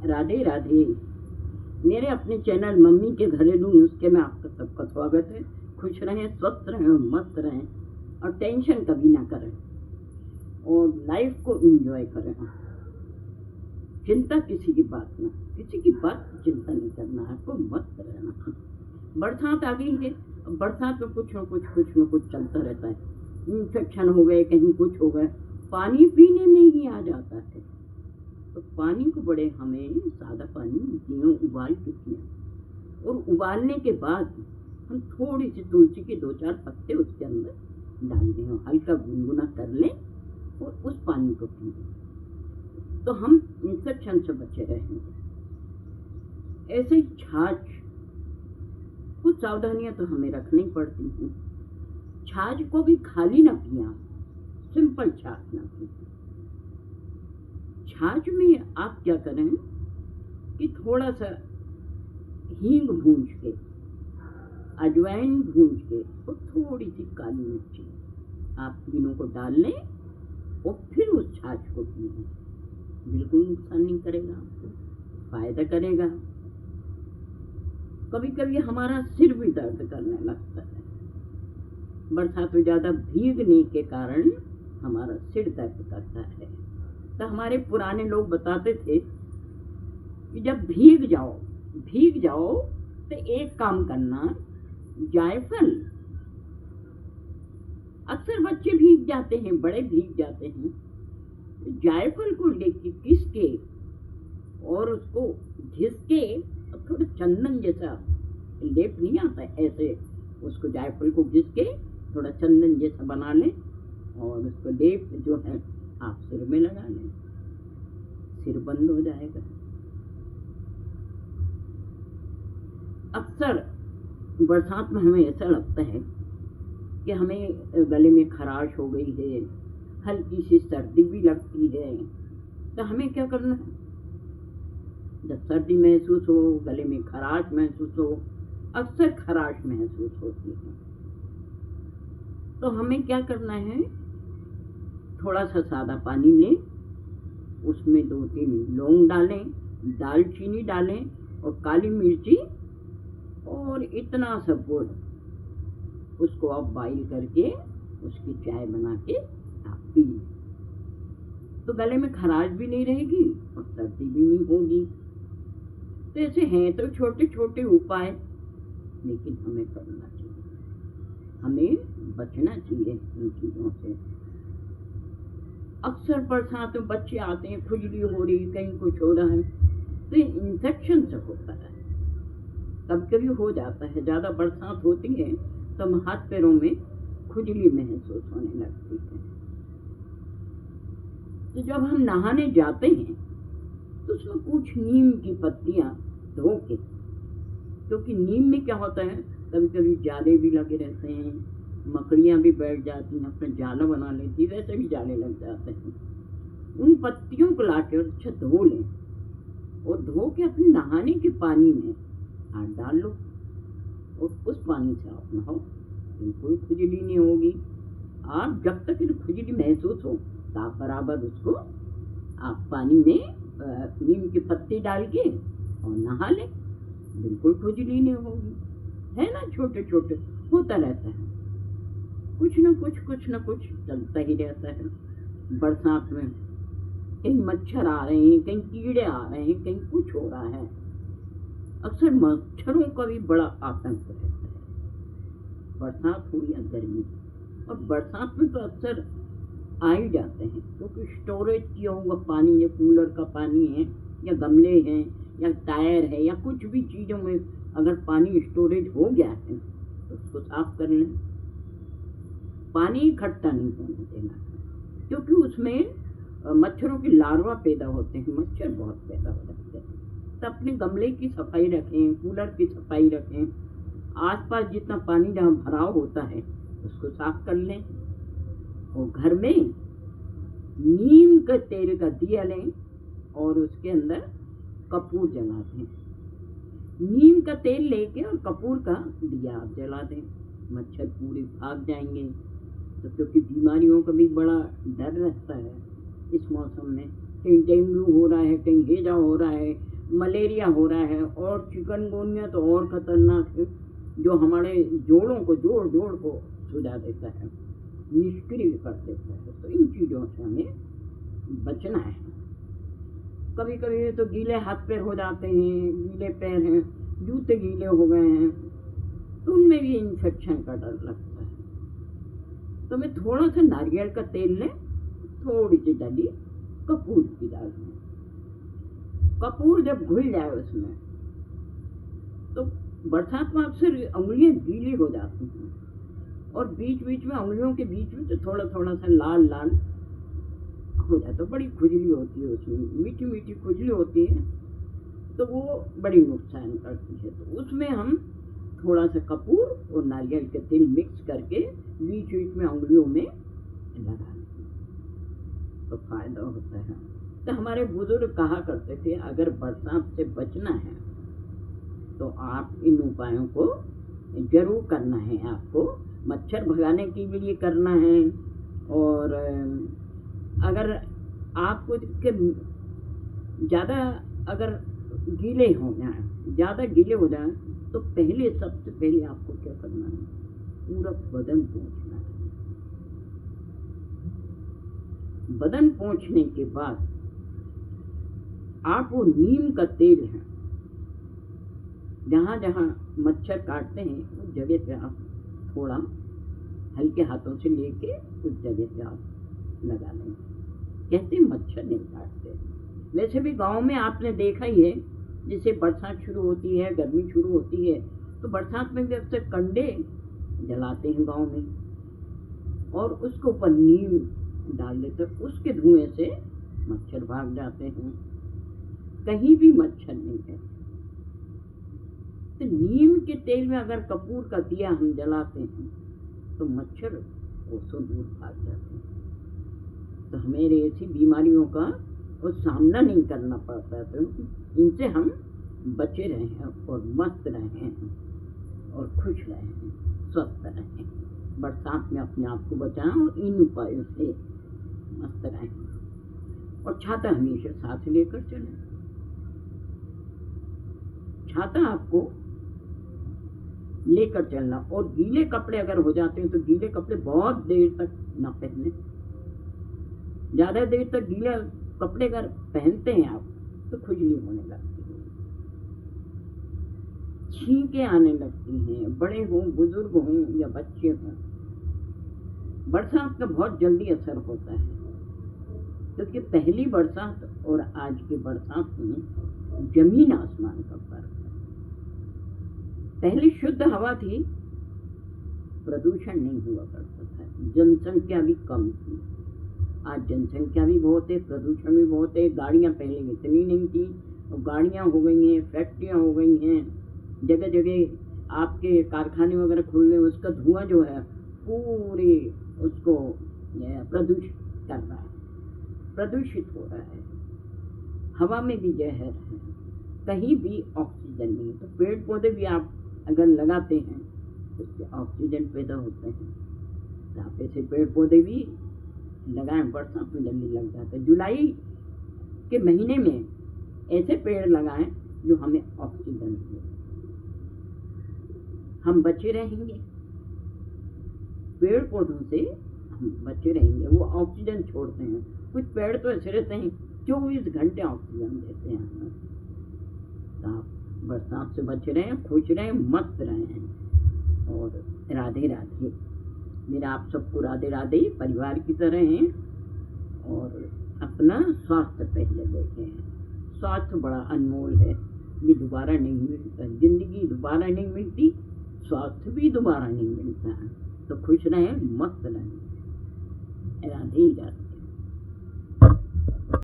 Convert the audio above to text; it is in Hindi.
राधे राधे। मेरे अपने चैनल मम्मी के घरेलू नुस्खे में आपका सबका स्वागत है। खुश रहें, स्वस्थ रहें और मस्त रहें और टेंशन कभी ना करें और लाइफ को एंजॉय करें। चिंता किसी की बात की चिंता नहीं करना है, आपको मस्त रहना। बरसात आ गई है, बरसात में कुछ न कुछ चलता रहता है। इन्फेक्शन हो गए, कहीं कुछ हो गए, पानी पीने में ही आ जाता है। तो पानी को बड़े हमें सादा पानी दिए उबाल के पिए और उबालने के बाद हम थोड़ी सी तुलसी के 2-4 पत्ते उसके अंदर डाल दें और हल्का गुनगुना कर लें और उस पानी को पिए तो हम इन्फेक्शन से बचे रहेंगे। ऐसे ही छाछ, कुछ सावधानियां तो हमें रखनी पड़ती हैं। छाछ को भी खाली ना पिया, सिंपल छाछ ना पिए। छाछ में आप क्या करें कि थोड़ा सा हींग भूंज के, अजवाइन भूंज के और थोड़ी सी काली मिर्ची आप तीनों को डाल लें और फिर उस छाछ को पिए। बिल्कुल नुकसान नहीं करेगा, आपको फायदा करेगा। कभी कभी हमारा सिर भी दर्द करने लगता है, बरसात में ज्यादा भीगने के कारण हमारा सिर दर्द करता है। तो हमारे पुराने लोग बताते थे कि जब भीग जाओ तो एक काम करना, जायफल, अक्सर बच्चे भीग जाते हैं, बड़े भीग जाते हैं, जायफल को लेके किस के और उसको घिस के थोड़ा चंदन जैसा लेप नहीं आता ऐसे, उसको जायफल को घिस के थोड़ा चंदन जैसा बना लें और उसको लेप जो है आप सिर में लगा लें, सिर बंद हो जाएगा। अक्सर बरसात में हमें ऐसा लगता है कि हमें गले में खराश हो गई है, हल्की सी सर्दी भी लगती है। तो हमें क्या करना है, जब सर्दी महसूस हो, गले में खराश महसूस हो, अक्सर खराश महसूस होती है, तो हमें क्या करना है, थोड़ा सा सादा पानी लें, उसमें 2-3 लौंग डालें, दालचीनी डालें और काली मिर्ची और इतना सा गुड़, उसको आप बॉईल करके उसकी चाय बना के आप पिए तो गले में खराश भी नहीं रहेगी और सर्दी भी नहीं होगी। तो ऐसे हैं तो छोटे छोटे उपाय, लेकिन हमें करना चाहिए, हमें बचना चाहिए इन चीजों से। अक्सर बरसात में बच्चे आते हैं, खुजली हो रही, कहीं कुछ हो रहा है, तो इन्फेक्शन से होता है। कभी कभी हो जाता है, ज्यादा बरसात होती है तो हम हाथ पैरों में खुजली महसूस होने लगती है। तो जब हम नहाने जाते हैं तो उसमें कुछ नीम की पत्तियां धो के, क्योंकि नीम में क्या होता है, कभी कभी जाले भी लगे रहते हैं, मकड़ियां भी बैठ जाती हैं, अपना जाला बना लेती है, वैसे भी जाले लग जाते हैं। उन पत्तियों को लाके अच्छा धो लें और धो के अपने नहाने के पानी में हाथ डाल लो और उस पानी से आप नहाओ, कोई खुजली नहीं होगी। आप जब तक खुजली महसूस हो तो आप बराबर उसको आप पानी में नीम की पत्ती डाल के और नहा लें, बिल्कुल खुजली नहीं होगी। है ना, छोटे छोटे होता रहता है, कुछ न कुछ चलता ही रहता है। बरसात में कहीं मच्छर आ रहे हैं, कहीं कीड़े आ रहे हैं, कहीं कुछ हो रहा है। अक्सर मच्छरों का भी बड़ा आतंक रहता है, बरसात हो या गर्मी। और बरसात में तो अक्सर आ ही जाते हैं, क्योंकि स्टोरेज किया हुआ पानी, या कूलर का पानी है या गमले हैं या टायर है या कुछ भी चीजों में अगर पानी स्टोरेज हो गया है तो उसको साफ कर लें। पानी इकट्ठा नहीं होने देना, क्योंकि उसमें मच्छरों के लार्वा पैदा होते हैं, मच्छर बहुत पैदा हो जाते हैं। तो अपने गमले की सफाई रखें, कूलर की सफाई रखें, आसपास जितना पानी जहाँ भराव होता है उसको साफ कर लें। और घर में नीम के तेल का दिया लें और उसके अंदर कपूर जला दें। नीम का तेल लेके और कपूर का दिया आप जला दें, मच्छर पूरे भाग जाएंगे। तो क्योंकि बीमारियों का भी बड़ा डर रहता है इस मौसम में, कहीं डेंगू हो रहा है, कहीं हैजा हो रहा है, मलेरिया हो रहा है, और चिकनगुनिया तो और खतरनाक है, जो हमारे जोड़ों को जोड़ जोड़ को सुझा देता है, निष्क्रिय कर देता है। तो इन चीज़ों से हमें बचना है। कभी कभी तो गीले हाथ पैर हो जाते हैं, गीले पैर हैं, जूते गीले हो गए हैं, तो उनमें भी इन्फेक्शन का डर लगता है। तो मैं थोड़ा सा नारियल का तेल लें, थोड़ी सी डली कपूर की डाल दें। कपूर जब घुल जाए उसमें, तो बरसात में अक्सर उंगलियां गीली हो जाती हैं, और बीच बीच में उंगलियों के बीच में तो थोड़ा थोड़ा सा लाल लाल हो जाता है, बड़ी खुजली होती है, उसमें मीठी मीठी खुजली होती है, तो वो बड़ी नुकसान करती है। तो उसमें हम थोड़ा सा कपूर और नारियल के तेल मिक्स करके बीच बीच में उंगलियों में लगा लेते हैं, तो फायदा होता है। तो हमारे बुजुर्ग कहा करते थे, अगर बरसात से बचना है तो आप इन उपायों को जरूर करना है। आपको मच्छर भगाने के लिए करना है, और अगर आपको ज़्यादा अगर गीले हो जाए, ज़्यादा गीले हो जाए, तो पहले सबसे पहले आपको क्या करना है, पूरा बदन पोंछना है। बदन पोंछने के बाद आप वो नीम का तेल है, जहाँ जहाँ मच्छर काटते हैं उस जगह पे आप थोड़ा हल्के हाथों से लेके उस जगह पे आप लगा लें। कहते मच्छर नहीं काटते। वैसे भी गांव में आपने देखा ही है, जैसे बरसात शुरू होती है, गर्मी शुरू होती है, तो बरसात में भी अक्सर कंडे जलाते हैं गांव में, और उसके ऊपर नीम डाल देते हैं, उसके धुएं से मच्छर भाग जाते हैं, कहीं भी मच्छर नहीं है। तो नीम के तेल में अगर कपूर का दिया हम जलाते हैं तो मच्छर उससे दूर भाग जाते हैं। तो हमें ऐसी बीमारियों का वो सामना नहीं करना पड़ता है, तो इनसे हम बचे रहें और मस्त रहें और खुश रहें, स्वस्थ रहें। बरसात में अपने आप को बचाएं और इन उपायों से मस्त रहें। और छाता हमेशा साथ लेकर चलें। छाता आपको लेकर चलना, और गीले कपड़े अगर हो जाते हैं तो गीले कपड़े बहुत देर तक ना पहने। ज़्यादा देर तक गीले कपड़े अगर पहनते हैं आप तो खुजली होने लगती है, छींकें आने लगती हैं, बड़े हों, बुजुर्ग हों या बच्चे हों। बरसात का बहुत जल्दी असर होता है, क्योंकि पहली बरसात और आज की बरसात में जमीन आसमान का फर्क है। पहले शुद्ध हवा थी, प्रदूषण नहीं हुआ करता था, जनसंख्या भी कम थी। आज जनसंख्या भी बहुत है, प्रदूषण भी बहुत है। गाड़ियाँ पहले इतनी नहीं थी, और गाड़ियाँ हो गई हैं, फैक्ट्रियाँ हो गई हैं, जगह जगह आपके कारखाने वगैरह खुल गए, उसका धुआं जो है पूरे उसको प्रदूषित कर रहा है, प्रदूषित हो रहा है। हवा में भी जहर है, कहीं भी ऑक्सीजन नहीं। तो पेड़ पौधे भी आप अगर लगाते हैं उससे ऑक्सीजन पैदा होते हैं, तो आप ऐसे पेड़ पौधे भी लगाएं। बरसात में जल्दी लग जाता है। जुलाई के महीने में ऐसे पेड़ लगाएं जो हमें ऑक्सीजन दे, हम बचे रहेंगे। पेड़ पौधों से हम बचे रहेंगे, वो ऑक्सीजन छोड़ते हैं। कुछ पेड़ तो ऐसे रहते हैं 24 घंटे ऑक्सीजन देते हैं हमें। तो आप बरसात से बचे रहें, खुश रहें, मस्त रहें। और राधे राधे। मेरा आप सबको राधे राधे। परिवार की तरह हैं, और अपना स्वास्थ्य पहले देखें। स्वास्थ्य बड़ा अनमोल है, ये दोबारा नहीं मिलता। जिंदगी दोबारा नहीं मिलती, स्वास्थ्य भी दोबारा नहीं मिलता है। तो खुश रहें, मस्त रहें। राधे राधे।